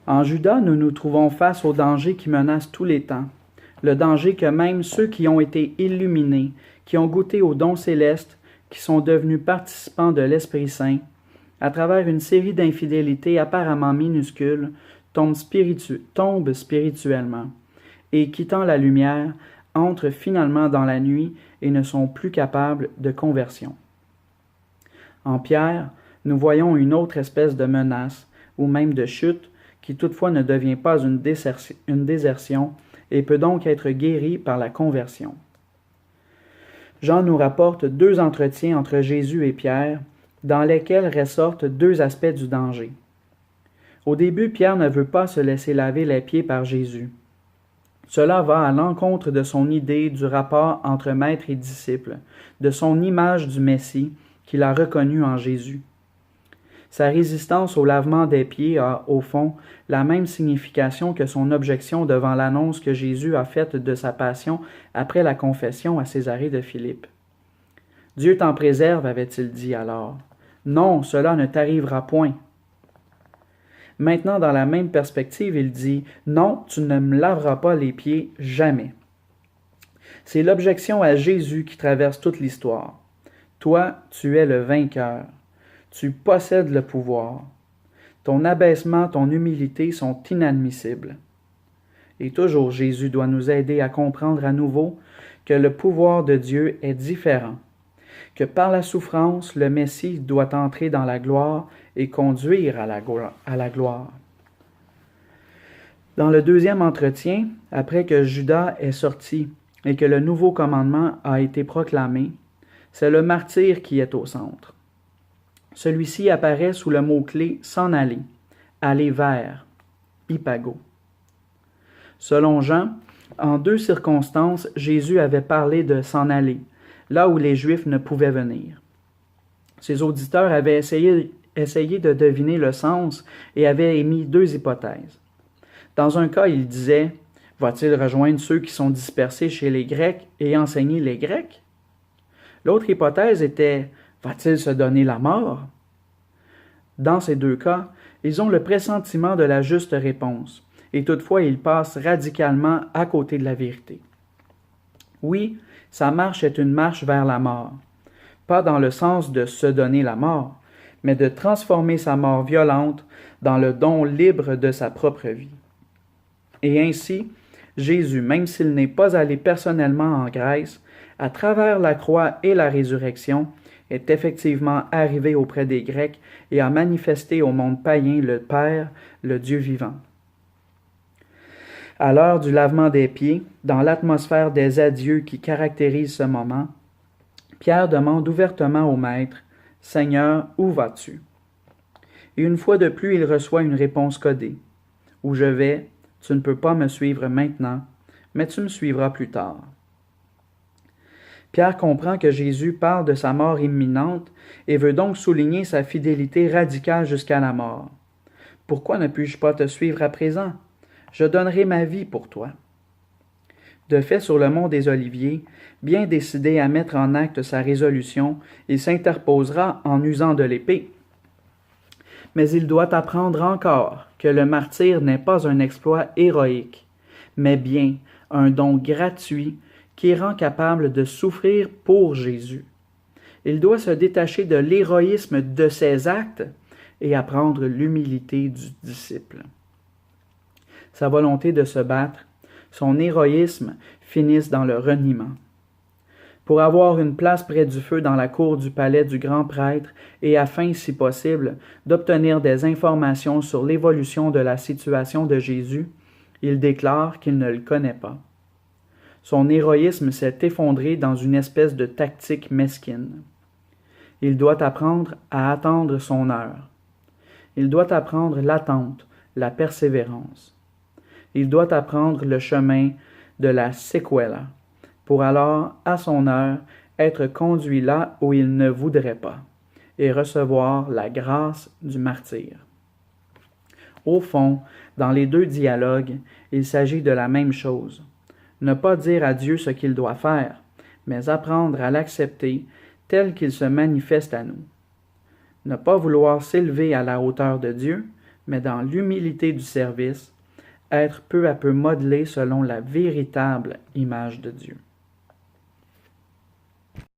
En Judas, nous nous trouvons face au danger qui menace tous les temps, le danger que même ceux qui ont été illuminés, qui ont goûté aux dons célestes, qui sont devenus participants de l'Esprit Saint, à travers une série d'infidélités apparemment minuscules, tombent spirituellement, et quittant la lumière, entrent finalement dans la nuit et ne sont plus capables de conversion. En Pierre, nous voyons une autre espèce de menace, ou même de chute, qui toutefois ne devient pas une désertion et peut donc être guérie par la conversion. Jean nous rapporte 2 entretiens entre Jésus et Pierre, dans lesquels ressortent 2 aspects du danger. Au début, Pierre ne veut pas se laisser laver les pieds par Jésus. Cela va à l'encontre de son idée du rapport entre maître et disciple, de son image du Messie qu'il a reconnu en Jésus. Sa résistance au lavement des pieds a, au fond, la même signification que son objection devant l'annonce que Jésus a faite de sa passion après la confession à Césarée de Philippe. « Dieu t'en préserve, avait-il dit alors. Non, cela ne t'arrivera point. » Maintenant, dans la même perspective, il dit « Non, tu ne me laveras pas les pieds, jamais. » C'est l'objection à Jésus qui traverse toute l'histoire. Toi, tu es le vainqueur. Tu possèdes le pouvoir. Ton abaissement, ton humilité sont inadmissibles. Et toujours Jésus doit nous aider à comprendre à nouveau que le pouvoir de Dieu est différent, que par la souffrance, le Messie doit entrer dans la gloire et conduire à la gloire. Dans le 2e entretien, après que Judas est sorti et que le nouveau commandement a été proclamé, c'est le martyr qui est au centre. Celui-ci apparaît sous le mot-clé « s'en aller »,« aller vers »,« hypago ». Selon Jean, en 2 circonstances, Jésus avait parlé de s'en aller, là où les Juifs ne pouvaient venir. Ses auditeurs avaient essayé de deviner le sens et avaient émis 2 hypothèses. Dans un cas, il disait « Va-t-il rejoindre ceux qui sont dispersés chez les Grecs et enseigner les Grecs ?» L'autre hypothèse était « Va-t-il se donner la mort ?» Dans ces 2 cas, ils ont le pressentiment de la juste réponse, et toutefois ils passent radicalement à côté de la vérité. Oui, sa marche est une marche vers la mort, pas dans le sens de se donner la mort, mais de transformer sa mort violente dans le don libre de sa propre vie. Et ainsi, Jésus, même s'il n'est pas allé personnellement en Grèce, à travers la croix et la résurrection, est effectivement arrivé auprès des Grecs et a manifesté au monde païen le Père, le Dieu vivant. À l'heure du lavement des pieds, dans l'atmosphère des adieux qui caractérise ce moment, Pierre demande ouvertement au Maître « Seigneur, où vas-tu » Et une fois de plus, il reçoit une réponse codée « Où je vais, tu ne peux pas me suivre maintenant, mais tu me suivras plus tard. » Pierre comprend que Jésus parle de sa mort imminente et veut donc souligner sa fidélité radicale jusqu'à la mort. « Pourquoi ne puis-je pas te suivre à présent? Je donnerai ma vie pour toi. » De fait, sur le mont des Oliviers, bien décidé à mettre en acte sa résolution, il s'interposera en usant de l'épée. Mais il doit apprendre encore que le martyre n'est pas un exploit héroïque, mais bien un don gratuit qui rend capable de souffrir pour Jésus. Il doit se détacher de l'héroïsme de ses actes et apprendre l'humilité du disciple. Sa volonté de se battre, son héroïsme finissent dans le reniement. Pour avoir une place près du feu dans la cour du palais du grand prêtre et afin, si possible, d'obtenir des informations sur l'évolution de la situation de Jésus, il déclare qu'il ne le connaît pas. Son héroïsme s'est effondré dans une espèce de tactique mesquine. Il doit apprendre à attendre son heure. Il doit apprendre l'attente, la persévérance. Il doit apprendre le chemin de la séquela, pour alors, à son heure, être conduit là où il ne voudrait pas, et recevoir la grâce du martyre. Au fond, dans les 2 dialogues, il s'agit de la même chose. Ne pas dire à Dieu ce qu'il doit faire, mais apprendre à l'accepter tel qu'il se manifeste à nous. Ne pas vouloir s'élever à la hauteur de Dieu, mais dans l'humilité du service, être peu à peu modelé selon la véritable image de Dieu.